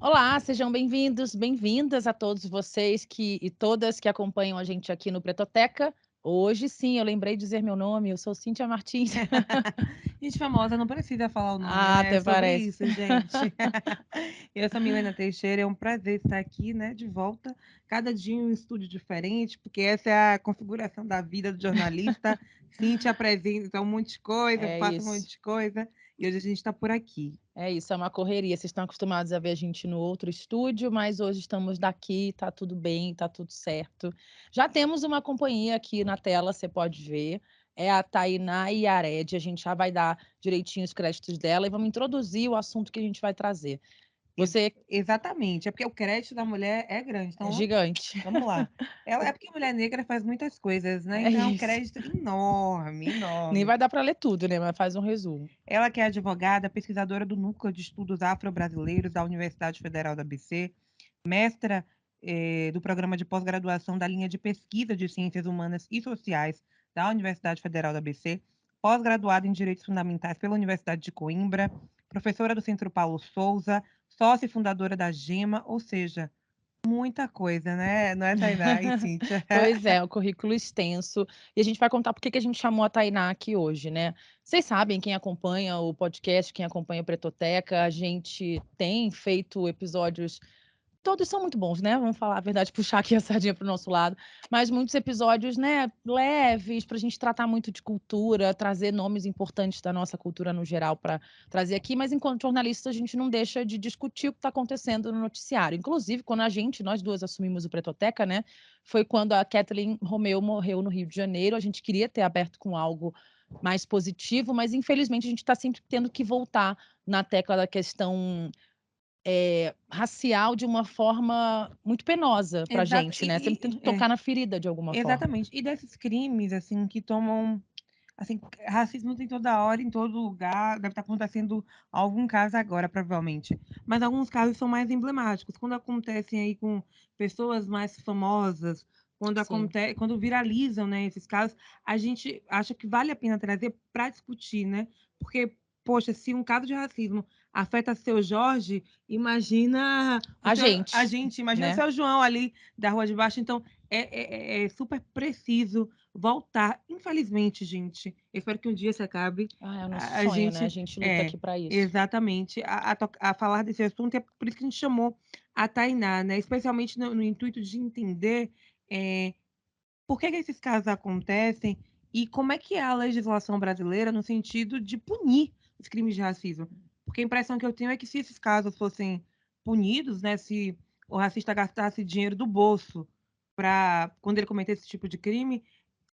Olá, sejam bem-vindos, bem-vindas a todos vocês e todas que acompanham a gente aqui no Pretoteca. Hoje sim, eu lembrei de dizer meu nome, eu sou Cíntia Martins. Gente famosa não precisa falar o nome, Ah, né, é até sobre parece. isso, gente. Eu sou Milena Teixeira, é um prazer estar aqui, né, de volta, cada dia em um estúdio diferente, porque essa é a configuração da vida do jornalista. Cíntia apresenta um monte de coisa, É passa um monte isso, de coisa, e hoje a gente está por aqui. é isso, é uma correria. Vocês estão acostumados a ver a gente no outro estúdio, mas hoje estamos daqui, tá tudo bem, tá tudo certo. Já temos uma companhia aqui na tela, você pode ver, é a Tainá Yared. A gente já vai dar direitinho os créditos dela e vamos introduzir o assunto que a gente vai trazer. Você Exatamente, é porque o crédito da mulher é grande, é então gigante. vamos lá. Ela é porque mulher negra faz muitas coisas, né, É então é um isso. crédito enorme, Nem enorme. vai dar para ler tudo, né, mas faz um resumo. Ela que é advogada, pesquisadora do Núcleo de Estudos Afro-Brasileiros da Universidade Federal da ABC, mestra, do programa de pós-graduação da linha de pesquisa de Ciências Humanas e Sociais da Universidade Federal da ABC, pós-graduada em Direitos Fundamentais pela Universidade de Coimbra, professora do Centro Paulo Souza, sócia e fundadora da GEMA, ou seja, muita coisa, né, não é, Tainá e Cíntia? Pois é, o currículo extenso. E a gente vai contar por que que a gente chamou a Tainá aqui hoje, né. Vocês sabem, quem acompanha o podcast, quem acompanha a Pretoteca, a gente tem feito episódios. Todos são muito bons, né, vamos falar a verdade, puxar aqui a sardinha para o nosso lado, mas muitos episódios, né, leves, para a gente tratar muito de cultura, trazer nomes importantes da nossa cultura no geral para trazer aqui, mas enquanto jornalista a gente não deixa de discutir o que está acontecendo no noticiário. Inclusive, quando nós 2 assumimos o Pretoteca, né, foi quando a Kathleen Romeu morreu no Rio de Janeiro, a gente queria ter aberto com algo mais positivo, mas infelizmente a gente está sempre tendo que voltar na tecla da questão racial de uma forma muito penosa pra Exato, gente, né, sempre tendo que tocar na ferida de alguma forma. exatamente. E desses crimes, assim, que tomam. Assim, racismo tem toda hora, em todo lugar, deve estar acontecendo algum caso agora, provavelmente. Mas alguns casos são mais emblemáticos. Quando acontecem aí com pessoas mais famosas, Sim. quando viralizam, né, esses casos, a gente acha que vale a pena trazer para discutir, né? Porque, poxa, se um caso de racismo afeta seu Jorge, imagina A a gente, gente, imagina o né. seu João ali da Rua de Baixo. Então, é super preciso voltar. Infelizmente, gente, eu espero que um dia se acabe. Ah, é o nosso A sonho, né, a gente gente luta é, aqui pra isso. exatamente, a falar desse assunto, é por isso que a gente chamou a Tainá, né, especialmente no intuito de entender, eh, por que esses casos acontecem e como é que é a legislação brasileira no sentido de punir os crimes de racismo. Porque a impressão que eu tenho é que se esses casos fossem punidos, né, se o racista gastasse dinheiro do bolso para quando ele cometesse esse tipo de crime,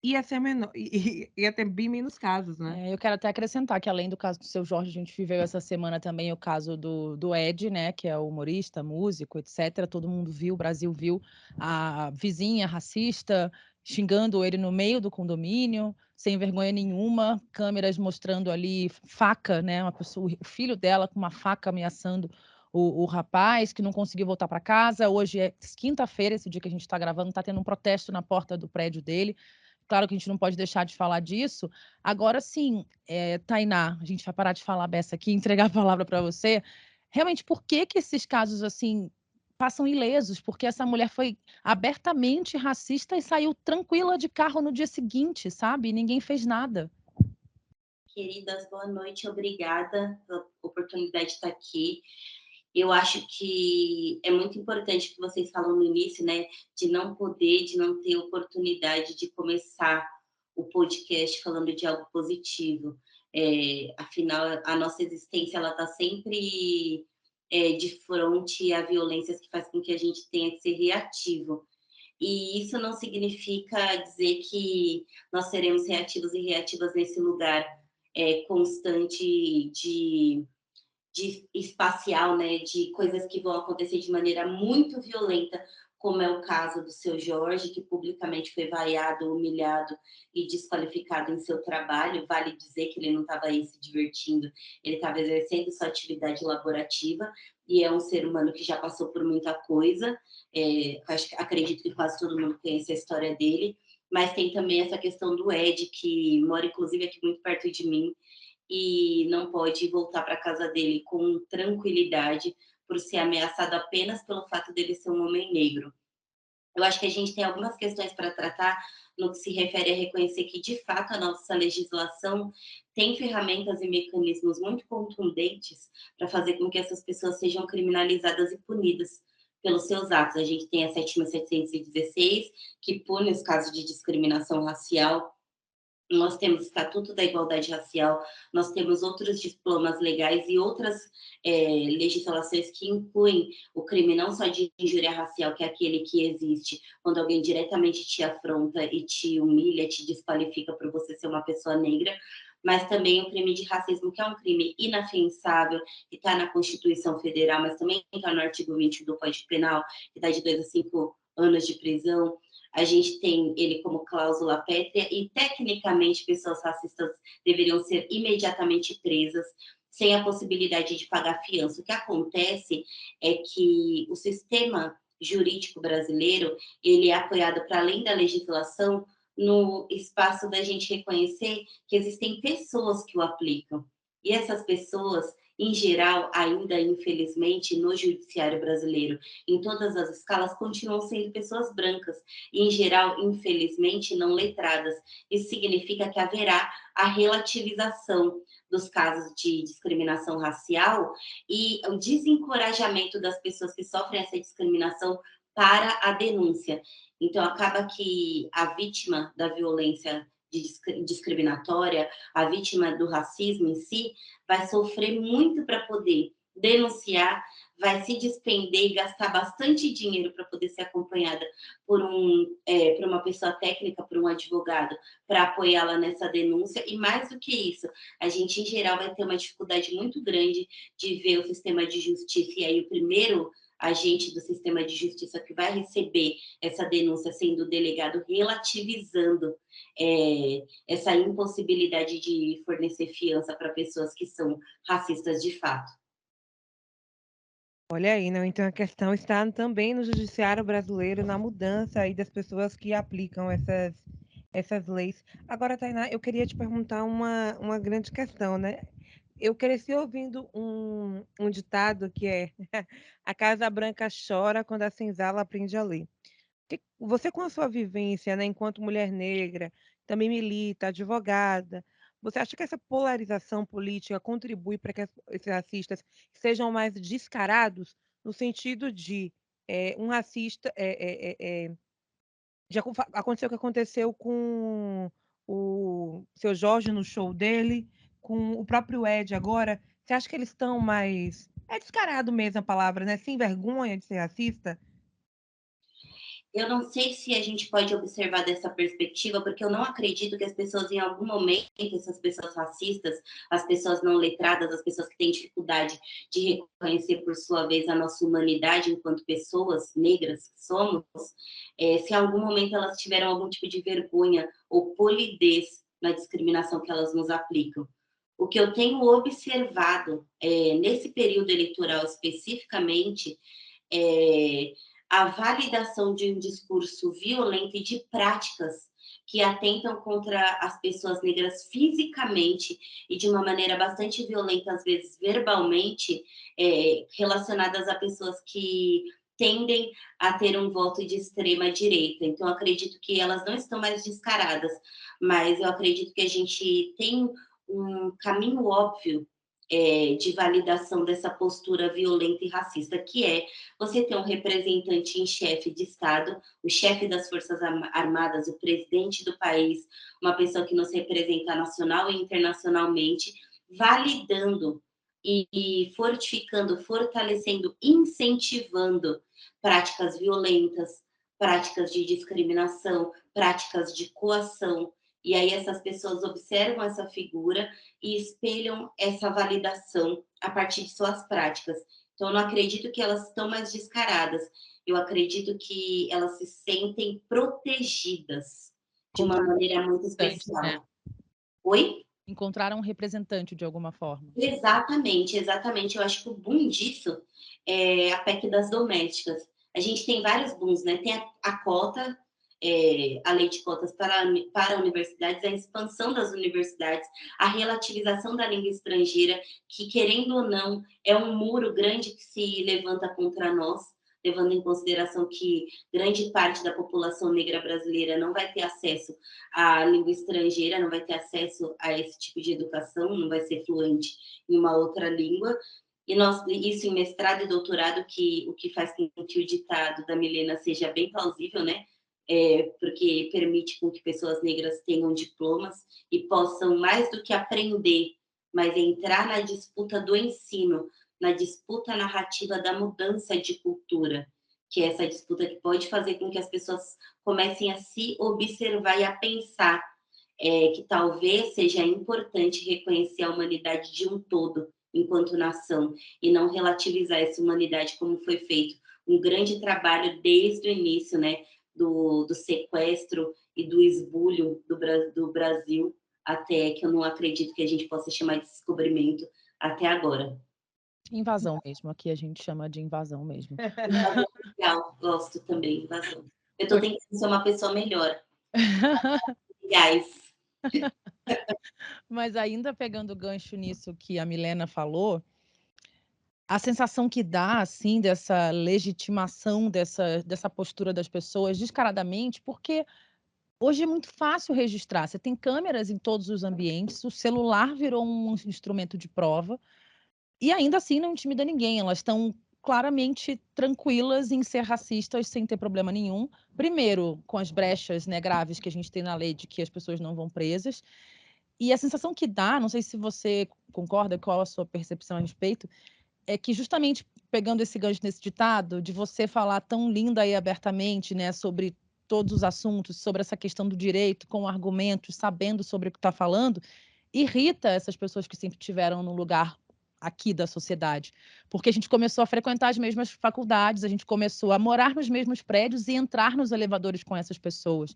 ia ser menor, ia ter bem menos casos, né. Eu quero até acrescentar que além do caso do Seu Jorge, a gente viveu essa semana também o caso do Ed, né, que é o humorista, músico, etcétera, todo mundo viu, o Brasil viu a vizinha racista xingando ele no meio do condomínio, sem vergonha nenhuma, câmeras mostrando ali faca, né, uma pessoa o filho dela com uma faca ameaçando o rapaz que não conseguiu voltar para casa. Hoje é quinta-feira, esse dia que a gente está gravando, está tendo um protesto na porta do prédio dele. Claro que a gente não pode deixar de falar disso. Agora sim, Tainá, a gente vai parar de falar beça aqui e entregar a palavra para você. Realmente, por que que esses casos, assim, passam ilesos? Porque essa mulher foi abertamente racista e saiu tranquila de carro no dia seguinte, sabe, e ninguém fez nada. Queridas, boa noite, obrigada pela oportunidade de estar aqui. Eu acho que é muito importante o que vocês falam no início, né, de não ter oportunidade de começar o podcast falando de algo positivo. Afinal, a nossa existência ela está sempre de frente a violências que faz com que a gente tenha que ser reativo. E isso não significa dizer que nós seremos reativos e reativas nesse lugar constante de espacial, né, de coisas que vão acontecer de maneira muito violenta, como é o caso do seu Jorge, que publicamente foi vaiado, humilhado e desqualificado em seu trabalho. Vale dizer que ele não estava aí se divertindo, ele estava exercendo sua atividade laborativa e é um ser humano que já passou por muita coisa. Acredito que quase todo mundo conhece a história dele, mas tem também essa questão do Ed, que mora inclusive aqui muito perto de mim, e não pode voltar para casa dele com tranquilidade, por ser ameaçado apenas pelo fato dele ser um homem negro. Eu acho que a gente tem algumas questões para tratar no que se refere a reconhecer que, de fato, a nossa legislação tem ferramentas e mecanismos muito contundentes para fazer com que essas pessoas sejam criminalizadas e punidas pelos seus atos. A gente tem a 7.716, que pune os casos de discriminação racial. Nós temos o Estatuto da Igualdade Racial, nós temos outros diplomas legais e outras legislações que incluem o crime não só de injúria racial, que é aquele que existe quando alguém diretamente te afronta e te humilha, te desqualifica por você ser uma pessoa negra, mas também o crime de racismo, que é um crime inafiançável, que está na Constituição Federal, mas também está no artigo 20 do Código Penal, que dá de 2 a 5 anos de prisão. A gente tem ele como cláusula pétrea e, tecnicamente, pessoas racistas deveriam ser imediatamente presas, sem a possibilidade de pagar fiança. O que acontece é que o sistema jurídico brasileiro, ele é apoiado, para além da legislação, no espaço da gente reconhecer que existem pessoas que o aplicam. E essas pessoas, em geral, ainda infelizmente, no judiciário brasileiro, em todas as escalas, continuam sendo pessoas brancas, e, em geral, infelizmente, não letradas. Isso significa que haverá a relativização dos casos de discriminação racial e o desencorajamento das pessoas que sofrem essa discriminação para a denúncia. Então, acaba que a vítima da violência discriminatória, a vítima do racismo em si, vai sofrer muito para poder denunciar, vai se despender e gastar bastante dinheiro para poder ser acompanhada por uma pessoa técnica, por um advogado, para apoiá-la nessa denúncia. E mais do que isso, a gente, em geral, vai ter uma dificuldade muito grande de ver o sistema de justiça, e aí o primeiro agente do sistema de justiça que vai receber essa denúncia sendo o delegado, relativizando essa impossibilidade de fornecer fiança para pessoas que são racistas de fato. Olha aí, não, então a questão está também no judiciário brasileiro, na mudança aí das pessoas que aplicam essas leis. Agora, Tainá, eu queria te perguntar uma grande questão, né? Eu cresci ouvindo um ditado que é a Casa Branca chora quando a senzala aprende a ler. Você, com a sua vivência, né, enquanto mulher negra, também milita, advogada, você acha que essa polarização política contribui para que esses racistas sejam mais descarados, no sentido de um racista. Aconteceu o que aconteceu com o seu Jorge no show dele, com o próprio Ed agora. Você acha que eles estão mais. É descarado mesmo a palavra, né? Sem vergonha de ser racista? Eu não sei se a gente pode observar dessa perspectiva, porque eu não acredito que as pessoas, em algum momento, essas pessoas racistas, as pessoas não letradas, as pessoas que têm dificuldade de reconhecer, por sua vez, a nossa humanidade enquanto pessoas negras que somos, se em algum momento elas tiveram algum tipo de vergonha ou polidez na discriminação que elas nos aplicam. O que eu tenho observado nesse período eleitoral especificamente é a validação de um discurso violento e de práticas que atentam contra as pessoas negras fisicamente e de uma maneira bastante violenta, às vezes verbalmente, relacionadas a pessoas que tendem a ter um voto de extrema direita. Então, acredito que elas não estão mais descaradas, mas eu acredito que a gente tem um caminho óbvio de validação dessa postura violenta e racista, que é você ter um representante em chefe de Estado, o chefe das Forças Armadas, o presidente do país, uma pessoa que nos representa nacional e internacionalmente, validando e fortificando, fortalecendo, incentivando práticas violentas, práticas de discriminação, práticas de coação. E aí essas pessoas observam essa figura e espelham essa validação a partir de suas práticas. Então, eu não acredito que elas estão mais descaradas. Eu acredito que elas se sentem protegidas de uma maneira muito especial. Né? Oi? Encontraram um representante de alguma forma. Exatamente, exatamente. Eu acho que o boom disso é a PEC das domésticas. A gente tem vários booms, né? Tem a cota a lei de cotas para universidades, a expansão das universidades, a relativização da língua estrangeira, que, querendo ou não, é um muro grande que se levanta contra nós, levando em consideração que grande parte da população negra brasileira não vai ter acesso à língua estrangeira, não vai ter acesso a esse tipo de educação, não vai ser fluente em uma outra língua. E isso em mestrado e doutorado, o que faz com que o ditado da Milena seja bem plausível, né? Porque permite com que pessoas negras tenham diplomas e possam, mais do que aprender, mas entrar na disputa do ensino, na disputa narrativa da mudança de cultura, que é essa disputa que pode fazer com que as pessoas comecem a se observar e a pensar que talvez seja importante reconhecer a humanidade de um todo, enquanto nação, e não relativizar essa humanidade como foi feito um grande trabalho desde o início, né, do sequestro e do esbulho do Brasil, até que eu não acredito que a gente possa chamar de descobrimento até agora. Invasão mesmo, aqui a gente chama de invasão mesmo. Invasão legal, gosto também, invasão. Eu estou tentando ser uma pessoa melhor. Aliás. Mas ainda pegando o gancho nisso que a Milena falou, a sensação que dá, assim, dessa legitimação dessa postura das pessoas descaradamente, porque hoje é muito fácil registrar. Você tem câmeras em todos os ambientes, o celular virou um instrumento de prova, e ainda assim não intimida ninguém. Elas estão claramente tranquilas em ser racistas sem ter problema nenhum. Primeiro, com as brechas, né, graves que a gente tem na lei de que as pessoas não vão presas. E a sensação que dá, não sei se você concorda, qual a sua percepção a respeito, é que justamente pegando esse gancho nesse ditado, de você falar tão linda e abertamente, né, sobre todos os assuntos, sobre essa questão do direito, com argumentos, sabendo sobre o que está falando, irrita essas pessoas que sempre tiveram no lugar aqui da sociedade, porque a gente começou a frequentar as mesmas faculdades, a gente começou a morar nos mesmos prédios e entrar nos elevadores com essas pessoas.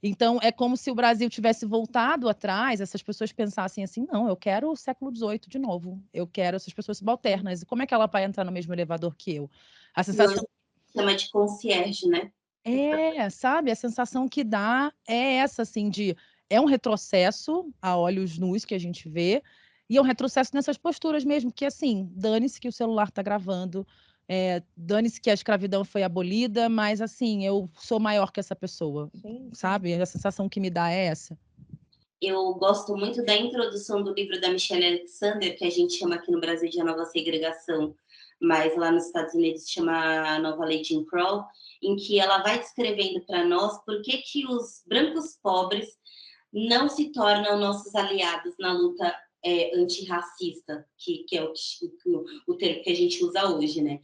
Então, é como se o Brasil tivesse voltado atrás, essas pessoas pensassem assim: não, eu quero o século XVIII de novo, eu quero essas pessoas subalternas. E como é que ela vai entrar no mesmo elevador que eu? A E hoje sensação. chama de concierge, né? Sabe? A sensação que dá é essa, assim, de. É um retrocesso a olhos nus que a gente vê, e é um retrocesso nessas posturas mesmo, que assim, dane-se que o celular está gravando, dane-se que a escravidão foi abolida, mas assim, eu sou maior que essa pessoa, sabe? A sensação que me dá é essa. Eu gosto muito da introdução do livro da Michelle Alexander, que a gente chama aqui no Brasil de A Nova Segregação, mas lá nos Estados Unidos chama A Nova Lei Jim Crow, em que ela vai descrevendo para nós por que os brancos pobres não se tornam nossos aliados na luta antirracista, que é o termo que a gente usa hoje, né?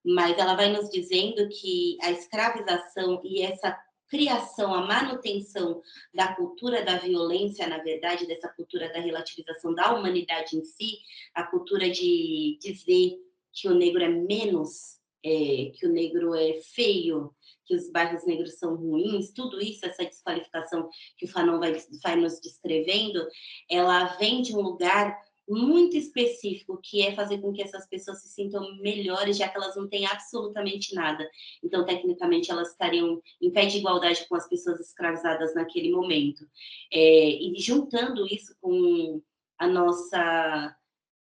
Mas ela vai nos dizendo que a escravização e essa criação, a manutenção da cultura da violência, na verdade, dessa cultura da relativização da humanidade em si, a cultura de dizer que o negro é menos, que o negro é feio, que os bairros negros são ruins, tudo isso, essa desqualificação que o Fanon vai nos descrevendo, ela vem de um lugar muito específico, que é fazer com que essas pessoas se sintam melhores, já que elas não têm absolutamente nada. Então, tecnicamente, elas estariam em pé de igualdade com as pessoas escravizadas naquele momento. E juntando isso com a nossa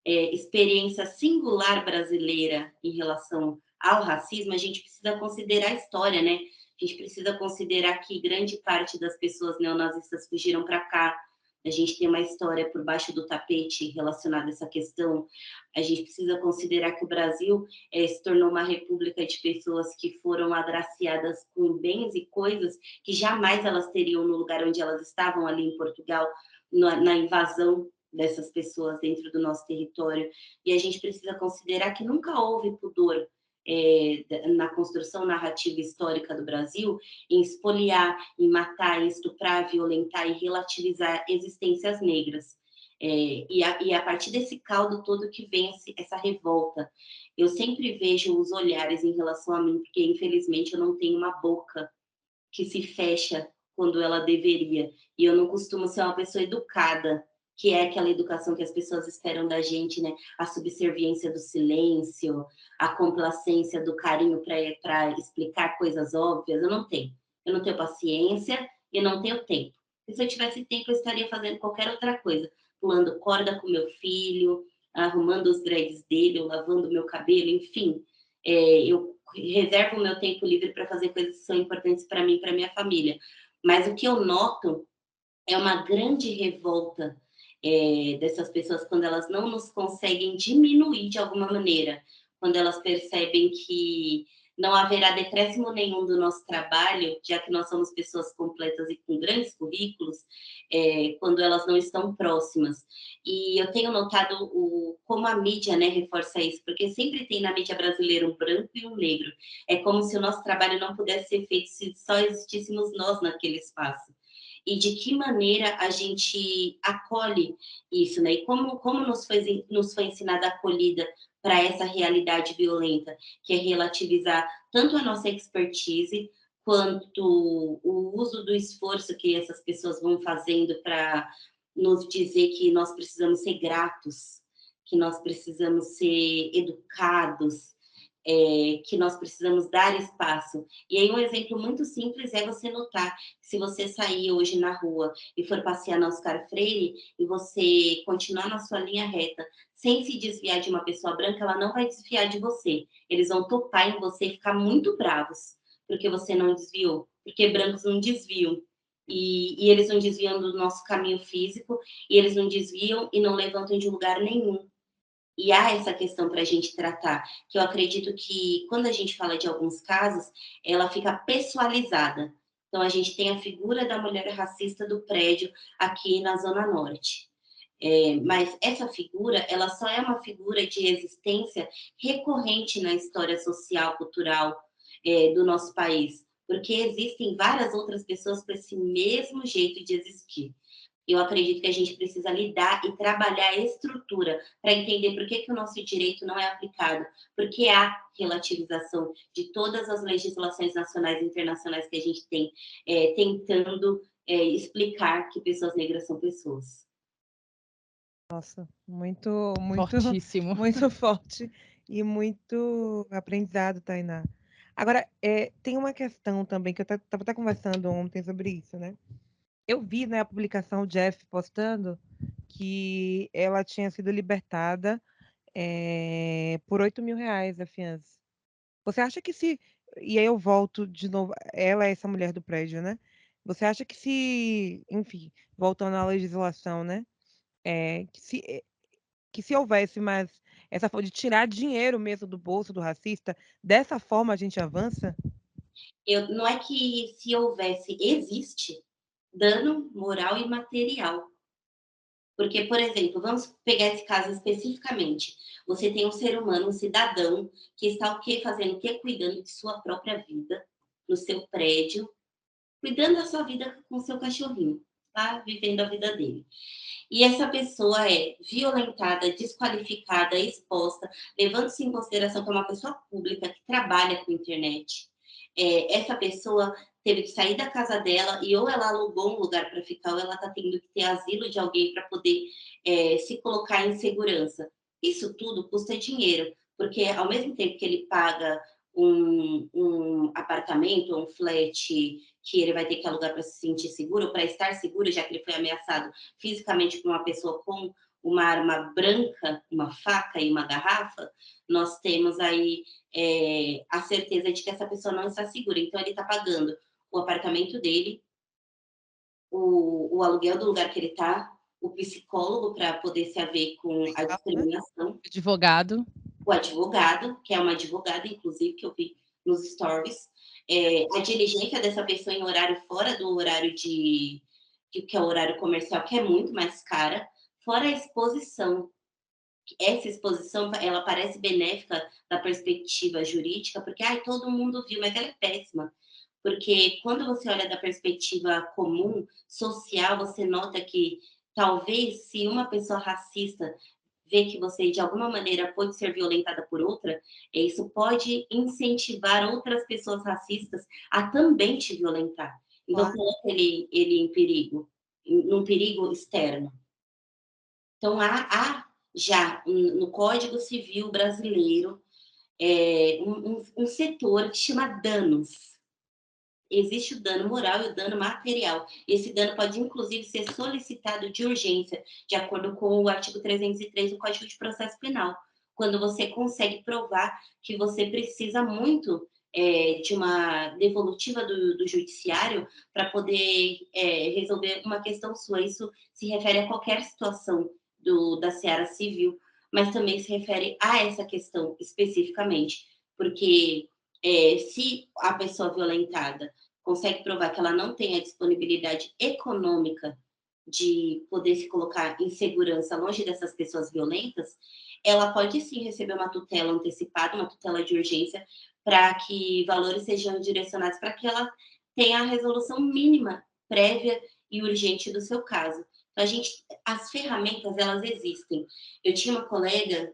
experiência singular brasileira em relação ao racismo, a gente precisa considerar a história, né? A gente precisa considerar que grande parte das pessoas neonazistas fugiram para cá. A gente tem uma história por baixo do tapete relacionada a essa questão. A gente precisa considerar que o Brasil se tornou uma república de pessoas que foram agraciadas com bens e coisas que jamais elas teriam no lugar onde elas estavam, ali em Portugal, na invasão dessas pessoas dentro do nosso território. E a gente precisa considerar que nunca houve pudor na construção narrativa histórica do Brasil, em espoliar, em matar, em estuprar, violentar e relativizar existências negras. E a partir desse caldo todo que vem essa revolta. Eu sempre vejo os olhares em relação a mim, porque infelizmente eu não tenho uma boca que se fecha quando ela deveria. E eu não costumo ser uma pessoa educada, que é aquela educação que as pessoas esperam da gente, né? A subserviência do silêncio, a complacência do carinho para explicar coisas óbvias. Eu não tenho. Eu não tenho paciência, eu não tenho tempo. E se eu tivesse tempo, eu estaria fazendo qualquer outra coisa, pulando corda com meu filho, arrumando os dreads dele, ou lavando o meu cabelo, enfim. Eu reservo o meu tempo livre para fazer coisas que são importantes para mim e para minha família. Mas o que eu noto é uma grande revolta dessas pessoas quando elas não nos conseguem diminuir de alguma maneira, quando elas percebem que não haverá decréscimo nenhum do nosso trabalho, já que nós somos pessoas completas e com grandes currículos, quando elas não estão próximas. E eu tenho notado como a mídia, né, reforça isso, porque sempre tem na mídia brasileira um branco e um negro. É como se o nosso trabalho não pudesse ser feito se só existíssemos nós naquele espaço. E de que maneira a gente acolhe isso, né? E como nos foi ensinada a acolhida para essa realidade violenta, que é relativizar tanto a nossa expertise, quanto o uso do esforço que essas pessoas vão fazendo para nos dizer que nós precisamos ser gratos, que nós precisamos ser educados, que nós precisamos dar espaço. E aí um exemplo muito simples é você notar que se você sair hoje na rua e for passear na Oscar Freire e você continuar na sua linha reta, sem se desviar de uma pessoa branca, ela não vai desviar de você. Eles vão topar em você e ficar muito bravos, porque você não desviou, porque brancos não desviam. E eles não desviam do nosso caminho físico, e eles não desviam e não levantam de lugar nenhum. E há essa questão para a gente tratar, que eu acredito que quando a gente fala de alguns casos, ela fica pessoalizada. Então, a gente tem a figura da mulher racista do prédio aqui na Zona Norte. Mas essa figura, ela só é uma figura de existência recorrente na história social, cultural do nosso país, porque existem várias outras pessoas com esse mesmo jeito de existir. Eu acredito que a gente precisa lidar e trabalhar a estrutura para entender por que o nosso direito não é aplicado, porque há relativização de todas as legislações nacionais e internacionais que a gente tem, tentando explicar que pessoas negras são pessoas. Nossa, muito, muito, Fortíssimo. muito forte e muito aprendizado, Tainá. Agora, tem uma questão também que eu estava até conversando ontem sobre isso, né? Eu vi, né, a publicação, o Jeff postando que ela tinha sido libertada por R$ 8.000 a fiança. Você acha que se. E aí eu volto de novo. Ela é essa mulher do prédio, né? Você acha que se. Enfim, voltando à legislação, né? Que se houvesse mais essa forma de tirar dinheiro mesmo do bolso do racista, dessa forma a gente avança? Não é que se houvesse, existe dano moral e material. Porque, por exemplo, vamos pegar esse caso especificamente. Você tem um ser humano, um cidadão, que está o quê? Fazendo o quê? Cuidando de sua própria vida, no seu prédio, cuidando da sua vida com o seu cachorrinho, tá? Vivendo a vida dele. E essa pessoa é violentada, desqualificada, exposta, levando-se em consideração que é uma pessoa pública que trabalha com internet. Essa pessoa teve que sair da casa dela e ou ela alugou um lugar para ficar, ou ela está tendo que ter asilo de alguém para poder se colocar em segurança. Isso tudo custa dinheiro, porque ao mesmo tempo que ele paga um apartamento, um flat que ele vai ter que alugar para se sentir seguro, para estar seguro, já que ele foi ameaçado fisicamente por uma pessoa com uma arma branca, uma faca e uma garrafa, nós temos aí a certeza de que essa pessoa não está segura. Então, ele está pagando o apartamento dele, o aluguel do lugar que ele está, o psicólogo para poder se haver com a discriminação, Advogado. o advogado, que é uma advogada, inclusive, que eu vi nos stories, a diligência dessa pessoa em horário fora do horário que é o horário comercial, que é muito mais cara, fora a exposição. Essa exposição, ela parece benéfica da perspectiva jurídica, porque ai, todo mundo viu, mas ela é péssima. Porque quando você olha da perspectiva comum, social, você nota que talvez se uma pessoa racista vê que você de alguma maneira pode ser violentada por outra, isso pode incentivar outras pessoas racistas a também te violentar. Então Claro. coloca ele em perigo, num perigo externo. Então há já no Código Civil brasileiro um setor que chama danos. existe o dano moral e o dano material. Esse dano pode, inclusive, ser solicitado de urgência, de acordo com o artigo 303 do Código de Processo Penal, quando você consegue provar que você precisa muito de uma devolutiva do judiciário para poder resolver uma questão sua. Isso se refere a qualquer situação da seara civil, mas também se refere a essa questão especificamente, porque se a pessoa violentada consegue provar que ela não tem a disponibilidade econômica de poder se colocar em segurança longe dessas pessoas violentas, ela pode sim receber uma tutela antecipada, uma tutela de urgência, para que valores sejam direcionados para que ela tenha a resolução mínima, prévia e urgente do seu caso. Então, as ferramentas, elas existem. Eu tinha uma colega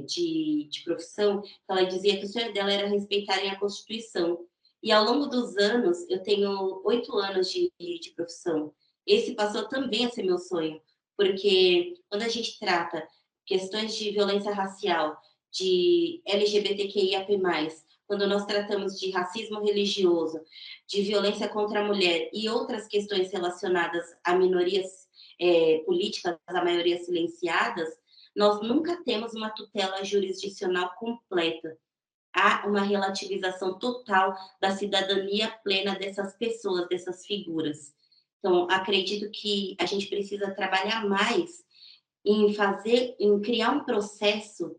de profissão, ela dizia que o sonho dela era respeitarem a Constituição. E ao longo dos anos, eu tenho 8 anos de profissão. Esse passou também a ser meu sonho, porque quando a gente trata questões de violência racial, de LGBTQIAP+, quando nós tratamos de racismo religioso, de violência contra a mulher e outras questões relacionadas a minorias políticas, a maioria silenciadas, nós nunca temos uma tutela jurisdicional completa. Há uma relativização total da cidadania plena dessas pessoas, dessas figuras. Então, acredito que a gente precisa trabalhar mais em criar um processo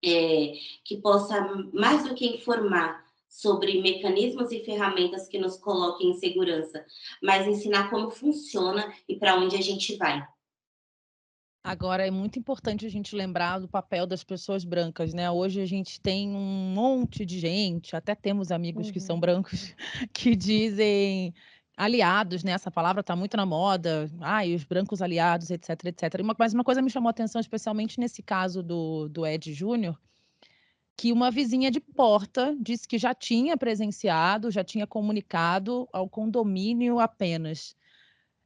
que possa, mais do que informar sobre mecanismos e ferramentas que nos coloquem em segurança, mas ensinar como funciona e para onde a gente vai. Agora é muito importante a gente lembrar do papel das pessoas brancas, né? Hoje a gente tem um monte de gente, até temos amigos que são brancos, que dizem aliados, né? Essa palavra está muito na moda. Ai, os brancos aliados, etc, etc. Mas uma coisa me chamou a atenção, especialmente nesse caso do Ed Júnior, que uma vizinha de porta disse que já tinha presenciado, já tinha comunicado ao condomínio apenas.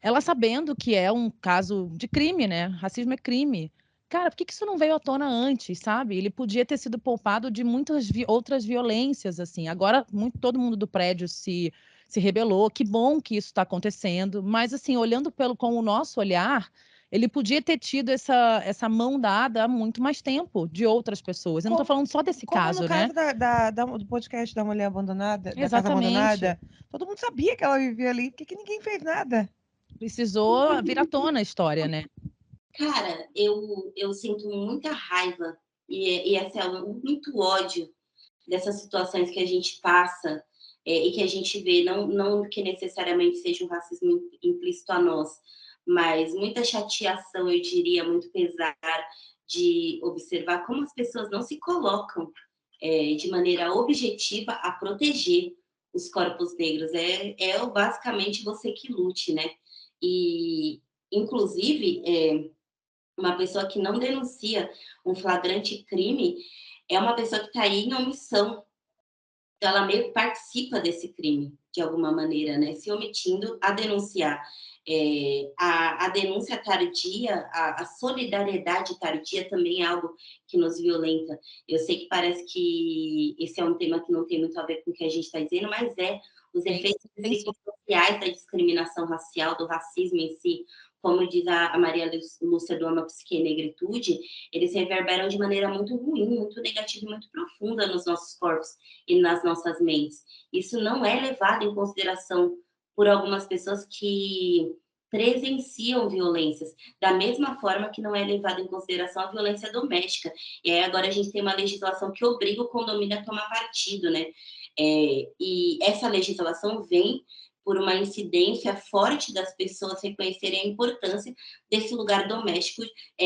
Ela sabendo que é um caso de crime, né? Racismo é crime. Cara, por que isso não veio à tona antes, sabe? Ele podia ter sido poupado de muitas outras violências, assim. Agora, todo mundo do prédio se rebelou. Que bom que isso está acontecendo. Mas, assim, olhando com o nosso olhar, ele podia ter tido essa mão dada há muito mais tempo de outras pessoas. Eu não estou falando só desse Como caso, no né? caso do podcast da mulher abandonada, da casa Exatamente. abandonada, todo mundo sabia que ela vivia ali, por que ninguém fez nada? Precisou vir à tona a história, né? Cara, eu sinto muita raiva e muito ódio dessas situações que a gente passa e que a gente vê, não que necessariamente seja um racismo implícito a nós, mas muita chateação, eu diria, muito pesar de observar como as pessoas não se colocam de maneira objetiva a proteger os corpos negros. Basicamente você que lute, né? E, inclusive, uma pessoa que não denuncia um flagrante crime é uma pessoa que está aí em omissão. Então, ela meio que participa desse crime, de alguma maneira, né? Se omitindo a denunciar. A denúncia tardia, a solidariedade tardia também é algo que nos violenta. Eu sei que parece que esse é um tema que não tem muito a ver com o que a gente está dizendo, mas os efeitos psicossociais da discriminação racial, do racismo em si, como diz a Maria Lúcia do Ama Psique e Negritude, eles reverberam de maneira muito ruim, muito negativa e muito profunda nos nossos corpos e nas nossas mentes. Isso não é levado em consideração por algumas pessoas que presenciam violências, da mesma forma que não é levado em consideração a violência doméstica. E aí agora a gente tem uma legislação que obriga o condomínio a tomar partido, né? E essa legislação vem por uma incidência forte das pessoas reconhecerem a importância desse lugar doméstico,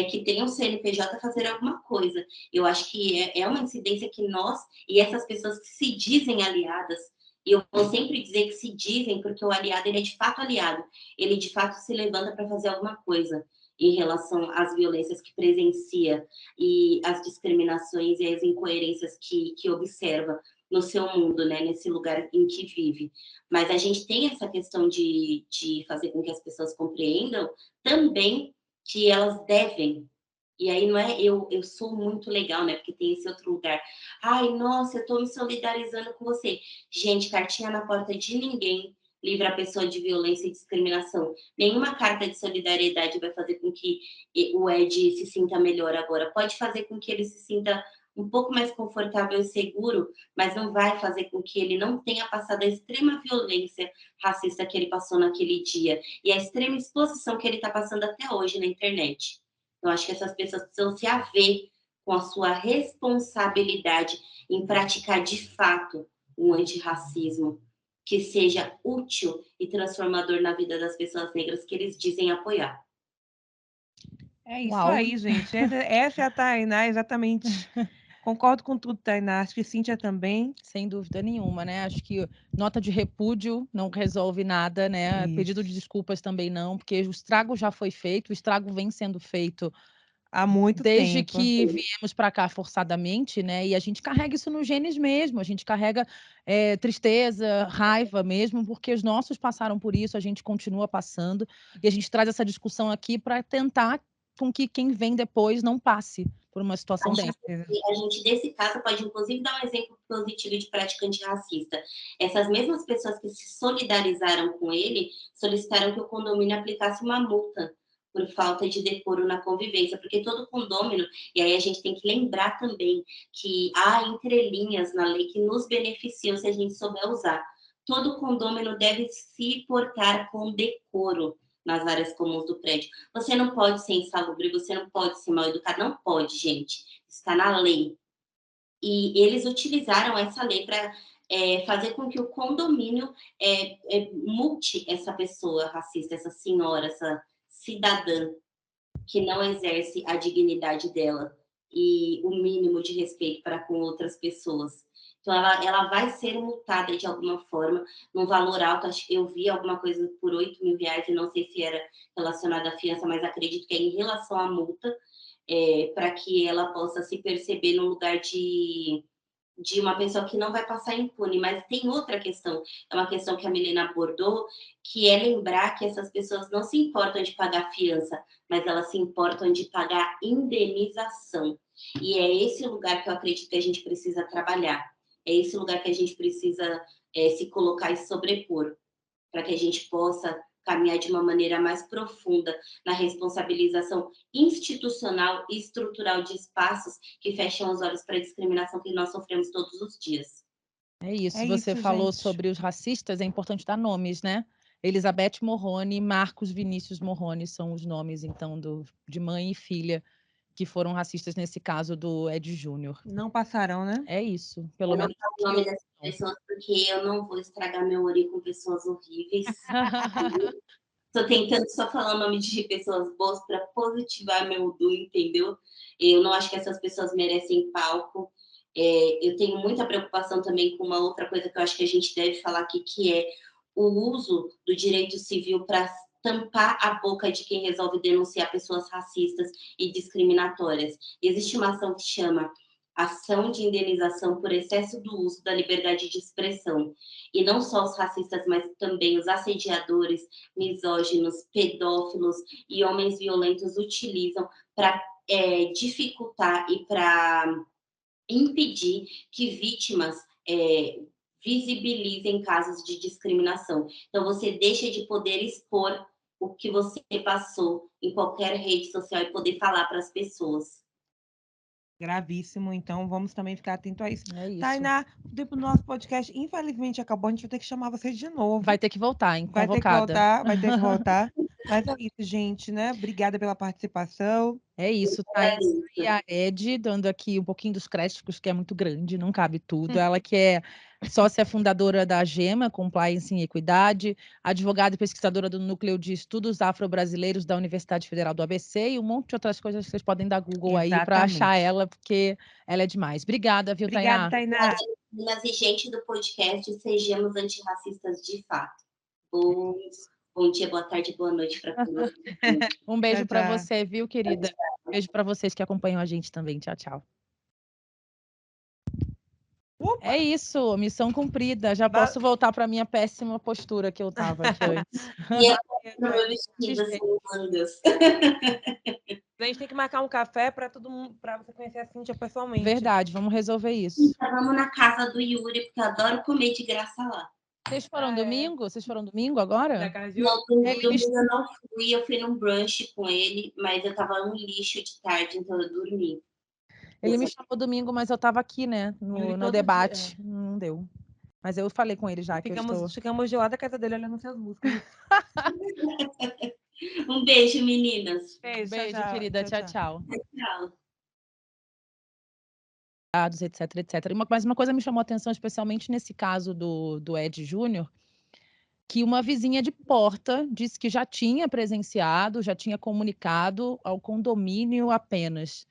que tenha um CNPJ fazer alguma coisa. Eu acho que é uma incidência que nós e essas pessoas que se dizem aliadas, e eu vou sempre dizer que se dizem, porque o aliado, ele é de fato aliado, ele de fato se levanta para fazer alguma coisa em relação às violências que presencia e as discriminações e as incoerências que observa no seu mundo, né, nesse lugar em que vive. Mas a gente tem essa questão de fazer com que as pessoas compreendam também que elas devem E aí não é eu sou muito legal, né, porque tem esse outro lugar. "Ai, nossa, eu tô me solidarizando com você". Gente, cartinha na porta de ninguém livra a pessoa de violência e discriminação. Nenhuma carta de solidariedade vai fazer com que o Ed se sinta melhor agora. Pode fazer com que ele se sinta um pouco mais confortável e seguro, mas não vai fazer com que ele não tenha passado a extrema violência racista que ele passou naquele dia e a extrema exposição que ele está passando até hoje na internet. Eu acho que essas pessoas precisam se haver com a sua responsabilidade em praticar de fato um antirracismo que seja útil e transformador na vida das pessoas negras que eles dizem apoiar. É isso Uau! aí, gente. Essa é a Tainá, exatamente. Concordo com tudo, Tainá. Acho que Cíntia também. Sem dúvida nenhuma, né? Acho que nota de repúdio não resolve nada, né? Pedido de Isso. desculpas também não, porque o estrago já foi feito, o estrago vem sendo feito Há muito desde tempo. que viemos para cá forçadamente, né? E a gente carrega isso nos genes mesmo, a gente carrega tristeza, raiva mesmo, porque os nossos passaram por isso, a gente continua passando, e a gente traz essa discussão aqui para tentar com que quem vem depois não passe por uma situação A dessa. gente, a gente, desse caso, pode inclusive dar um exemplo positivo de prática antirracista. Essas mesmas pessoas que se solidarizaram com ele solicitaram que o condomínio aplicasse uma multa por falta de decoro na convivência, porque todo condomínio, e aí a gente tem que lembrar também que há entrelinhas na lei que nos beneficiam se a gente souber usar. Todo condomínio deve se portar com decoro nas áreas comuns do prédio. Você não pode ser insalubre, você não pode ser mal educado, não pode, gente. Está na lei. E eles utilizaram essa lei para fazer com que o condomínio multe essa pessoa racista, essa senhora, essa cidadã que não exerce a dignidade dela e o mínimo de respeito para com outras pessoas. Então, ela vai ser multada de alguma forma, num valor alto. Eu vi alguma coisa por R$ 8.000, e não sei se era relacionado à fiança, mas acredito que é em relação à multa, para que ela possa se perceber no lugar de uma pessoa que não vai passar impune. Mas tem outra questão, é uma questão que a Milena abordou, que é lembrar que essas pessoas não se importam de pagar fiança, mas elas se importam de pagar indenização. E é esse lugar que eu acredito que a gente precisa trabalhar. É esse lugar que a gente precisa se colocar e sobrepor, para que a gente possa caminhar de uma maneira mais profunda na responsabilização institucional e estrutural de espaços que fecham os olhos para a discriminação que nós sofremos todos os dias. É isso. É Você isso, falou gente. sobre os racistas, é importante dar nomes, né? Elizabeth Morrone e Marcos Vinícius Morrone são os nomes, então, de mãe e filha que foram racistas nesse caso do Ed Júnior. Não passarão, né? É isso, pelo Eu não menos. falo o nome dessas pessoas porque eu não vou estragar meu ori com pessoas horríveis. Estou tentando só falar o nome de pessoas boas para positivar meu do, entendeu? Eu não acho que essas pessoas merecem palco. Eu tenho muita preocupação também com uma outra coisa que eu acho que a gente deve falar aqui, que é o uso do direito civil para tampar a boca de quem resolve denunciar pessoas racistas e discriminatórias. Existe uma ação que chama Ação de Indenização por Excesso do Uso da Liberdade de Expressão. E não só os racistas, mas também os assediadores, misóginos, pedófilos e homens violentos utilizam para dificultar e para impedir que vítimas visibilizem casos de discriminação. Então, você deixa de poder expor o que você passou em qualquer rede social e poder falar para as pessoas. Gravíssimo, então vamos também ficar atento a isso. É isso. Tainá, o tempo do nosso podcast, infelizmente, acabou. A gente vai ter que chamar vocês de novo. Vai ter que voltar, hein? Vai ter que Convocada. voltar, vai ter que voltar. Mas é isso, gente, né? Obrigada pela participação. É isso, Thaís e a Ed, dando aqui um pouquinho dos créditos, que é muito grande, não cabe tudo. Ela que é sócia fundadora da GEMA, Compliance em Equidade, advogada e pesquisadora do Núcleo de Estudos Afro-Brasileiros da Universidade Federal do ABC e um monte de outras coisas que vocês podem dar Google aí para achar ela, porque ela é demais. Obrigada, viu, Obrigada, Tainá? Tainá. Meninas e gente do podcast, sejamos antirracistas de fato. Bom dia, boa tarde, boa noite para todos. Um beijo Tchau, para tchau. você, viu, querida? Beijo para vocês que acompanham a gente também. Tchau, tchau. Opa! É isso, missão cumprida. Já Ba- posso voltar para minha péssima postura que eu estava aqui antes. E eu Maravilha, no meu Joyce. vestido, assim, mangas. A gente tem que marcar um café para todo mundo, para você conhecer a Cíntia pessoalmente. Verdade, vamos resolver isso. Então, vamos na casa do Yuri, porque eu adoro comer de graça lá. Vocês foram Ah, é. domingo? Vocês foram domingo Na agora? casa de Yuri? Não, domingo Ele me... eu não fui, eu fui num brunch com ele, mas eu tava no lixo de tarde, então eu dormi. Ele me chamou domingo, mas eu estava aqui, né, Yuri no todo debate. Não deu. Mas eu falei com ele já que eu estou... Ficamos de lá da casa dele olhando suas músicas. Um beijo, meninas. Beijo, Beijo, tchau, querida. Tchau, tchau. Tchau. Etc, etc. Mas uma coisa me chamou a atenção, especialmente nesse caso do Ed Júnior, que uma vizinha de porta disse que já tinha presenciado, já tinha comunicado ao condomínio apenas.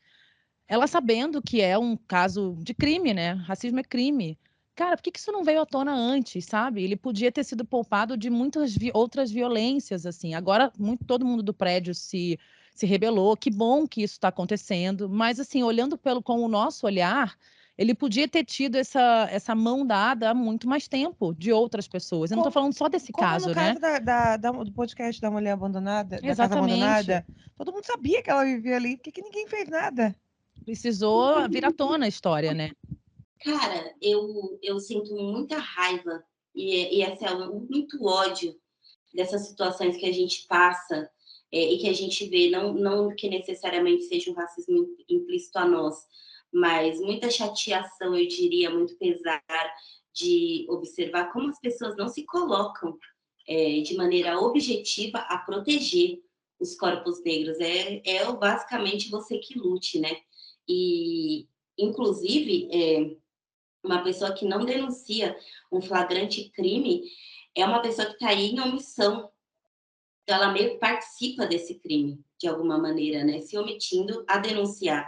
Ela sabendo que é um caso de crime, né? Racismo é crime. Cara, por que isso não veio à tona antes, sabe? Ele podia ter sido poupado de muitas outras violências, assim. Agora, todo mundo do prédio se rebelou. Que bom que isso está acontecendo. Mas, assim, olhando com o nosso olhar, ele podia ter tido essa mão dada há muito mais tempo de outras pessoas. Eu não estou falando só desse Como caso, no né? caso do podcast da mulher abandonada, da casa Exatamente. abandonada, todo mundo sabia que ela vivia ali. Por que ninguém fez nada? Precisou vir à tona a história, né? Cara, eu sinto muita raiva e esse é muito ódio dessas situações que a gente passa e que a gente vê, não que necessariamente seja um racismo implícito a nós, mas muita chateação, eu diria, muito pesar de observar como as pessoas não se colocam de maneira objetiva a proteger os corpos negros. Basicamente você que lute, né? E, inclusive, uma pessoa que não denuncia um flagrante crime é uma pessoa que está aí em omissão. Então, ela meio que participa desse crime, de alguma maneira, né? Se omitindo a denunciar.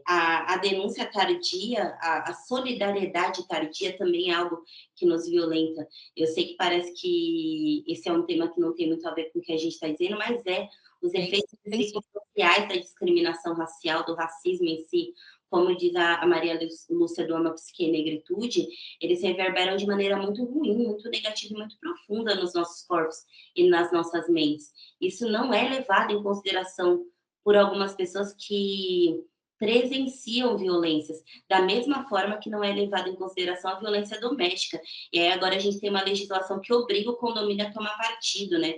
A denúncia tardia, a solidariedade tardia também é algo que nos violenta. Eu sei que parece que esse é um tema que não tem muito a ver com o que a gente está dizendo, mas os efeitos psicossociais da discriminação racial, do racismo em si, como diz a Maria Lúcia do Ama Psique e Negritude, eles reverberam de maneira muito ruim, muito negativa e muito profunda nos nossos corpos e nas nossas mentes. Isso não é levado em consideração por algumas pessoas que presenciam violências, da mesma forma que não é levado em consideração a violência doméstica. E aí agora a gente tem uma legislação que obriga o condomínio a tomar partido, né?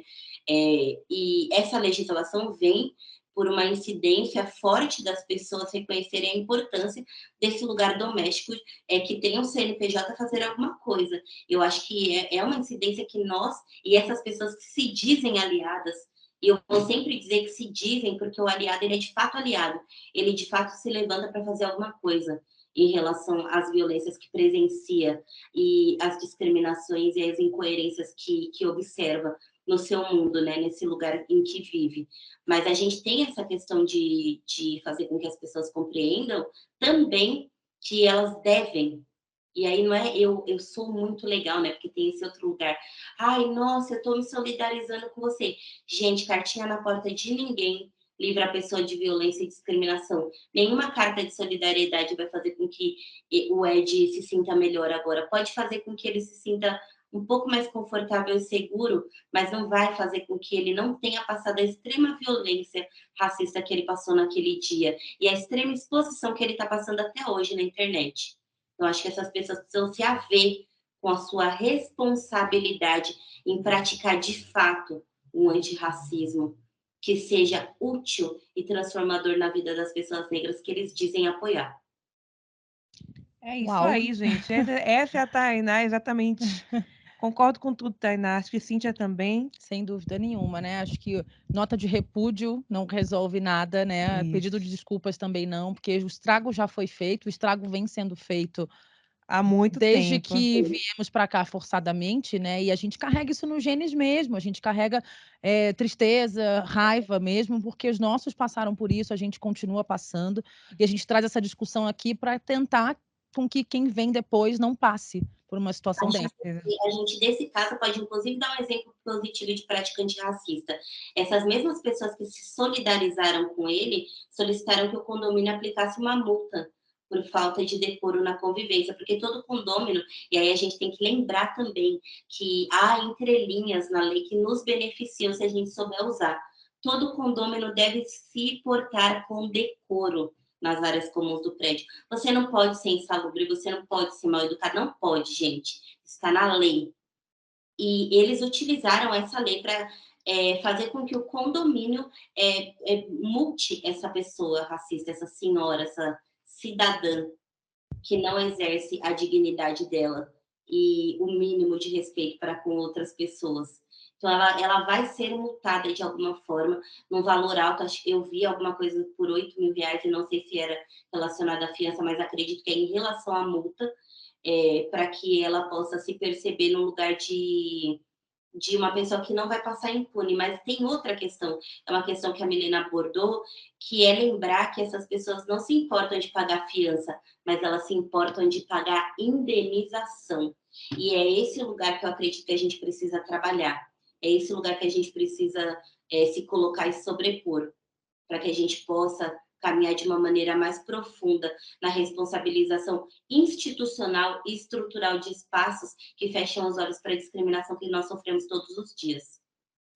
E essa legislação vem por uma incidência forte das pessoas reconhecerem a importância desse lugar doméstico, que tem um CNPJ fazer alguma coisa. Eu acho que é uma incidência que nós e essas pessoas que se dizem aliadas, e eu vou sempre dizer que se dizem, porque o aliado, ele é de fato aliado, ele de fato se levanta para fazer alguma coisa em relação às violências que presencia e às discriminações e às incoerências que observa no seu mundo, né, nesse lugar em que vive. Mas a gente tem essa questão de fazer com que as pessoas compreendam também que elas devem. E aí não é eu sou muito legal, né? Porque tem esse outro lugar. Ai, nossa, eu tô me solidarizando com você. Gente, cartinha na porta de ninguém livra a pessoa de violência e discriminação. Nenhuma carta de solidariedade vai fazer com que o Ed se sinta melhor agora. Pode fazer com que ele se sinta um pouco mais confortável e seguro, mas não vai fazer com que ele não tenha passado a extrema violência racista que ele passou naquele dia e a extrema exposição que ele está passando até hoje na internet. Eu acho que essas pessoas precisam se haver com a sua responsabilidade em praticar de fato um antirracismo que seja útil e transformador na vida das pessoas negras que eles dizem apoiar. É isso Uau. aí, gente. Essa é a Tainá, exatamente. Concordo com tudo, Tainá. Acho que Cíntia também. Sem dúvida nenhuma, né? Acho que nota de repúdio não resolve nada, né? Isso. Pedido de desculpas também não, porque o estrago já foi feito, o estrago vem sendo feito Há muito desde tempo. que viemos para cá forçadamente, né? E a gente carrega isso nos genes mesmo, a gente carrega tristeza, raiva mesmo, porque os nossos passaram por isso, a gente continua passando, e a gente traz essa discussão aqui para tentar com que quem vem depois não passe por uma situação dessa. A gente, desse caso, pode inclusive dar um exemplo positivo de prática antirracista. Essas mesmas pessoas que se solidarizaram com ele solicitaram que o condomínio aplicasse uma multa por falta de decoro na convivência, porque todo condômino, e aí a gente tem que lembrar também que há entrelinhas na lei que nos beneficiam se a gente souber usar. Todo condômino deve se portar com decoro nas áreas comuns do prédio. Você não pode ser insalubre, você não pode ser mal educado, não pode, gente. Está na lei. E eles utilizaram essa lei para fazer com que o condomínio multe essa pessoa racista, essa senhora, essa cidadã que não exerce a dignidade dela e o mínimo de respeito para com outras pessoas. Então, ela vai ser multada de alguma forma, num valor alto. Acho que eu vi alguma coisa por R$ 8.000, e não sei se era relacionado à fiança, mas acredito que é em relação à multa, para que ela possa se perceber no lugar de uma pessoa que não vai passar impune. Mas tem outra questão, é uma questão que a Milena abordou, que é lembrar que essas pessoas não se importam de pagar fiança, mas elas se importam de pagar indenização. E é esse lugar que eu acredito que a gente precisa trabalhar. É esse lugar que a gente precisa se colocar e sobrepor, para que a gente possa caminhar de uma maneira mais profunda na responsabilização institucional e estrutural de espaços que fecham os olhos para a discriminação que nós sofremos todos os dias.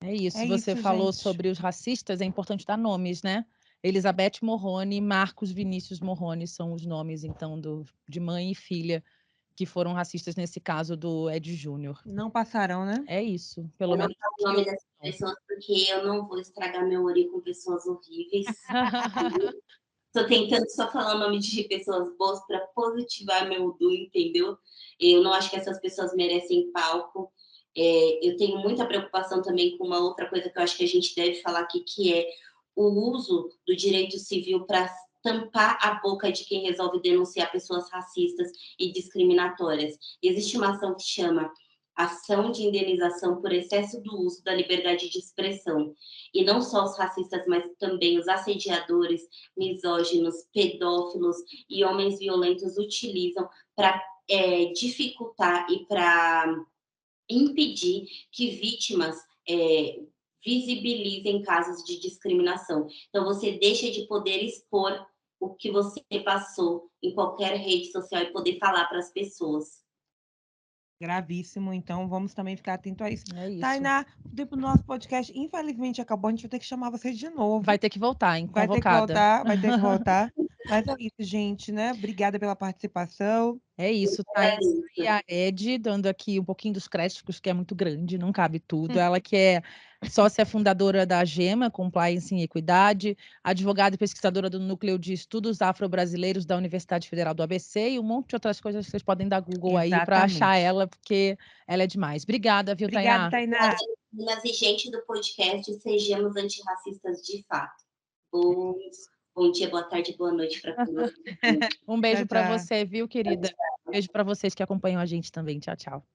É isso. É Você isso, falou gente. sobre os racistas, é importante dar nomes, né? Elizabeth Morrone e Marcos Vinícius Morrone são os nomes, então, de mãe e filha que foram racistas nesse caso do Ed Júnior. Não passarão, né? É isso. Pelo Eu não menos falo o nome dessas pessoas porque eu não vou estragar meu ori com pessoas horríveis. Estou tentando só falar o nome de pessoas boas para positivar meu Udu, entendeu? Eu não acho que essas pessoas merecem palco. Eu tenho muita preocupação também com uma outra coisa que eu acho que a gente deve falar aqui, que é o uso do direito civil para tampar a boca de quem resolve denunciar pessoas racistas e discriminatórias. Existe uma ação que chama Ação de Indenização por Excesso do Uso da Liberdade de Expressão. E não só os racistas, mas também os assediadores, misóginos, pedófilos e homens violentos utilizam para dificultar e para impedir que vítimas visibilizem casos de discriminação. Então, você deixa de poder expor o que você passou em qualquer rede social e poder falar para as pessoas. Gravíssimo, então vamos também ficar atento a isso. é isso. Tainá, o tempo do nosso podcast, infelizmente, acabou. A gente vai ter que chamar você de novo. Vai ter que voltar, hein? Vai ter que Convocada. voltar, vai ter que voltar. Mas é isso, gente, né? Obrigada pela participação. É isso, Tainá e a Ed, dando aqui um pouquinho dos créditos, que é muito grande, não cabe tudo. Ela que é sócia fundadora da GEMA, Compliance e Equidade, advogada e pesquisadora do Núcleo de Estudos Afro-Brasileiros da Universidade Federal do ABC, e um monte de outras coisas que vocês podem dar Google aí para achar Exatamente. ela, porque ela é demais. Obrigada, viu, Obrigada, Tainá? Tainá. Meninas e gente do podcast, sejamos antirracistas de fato. Bom dia, boa tarde, boa noite para todos. Um beijo Tchau, para tchau. você, viu, querida? Beijo para vocês que acompanham a gente também. Tchau, tchau.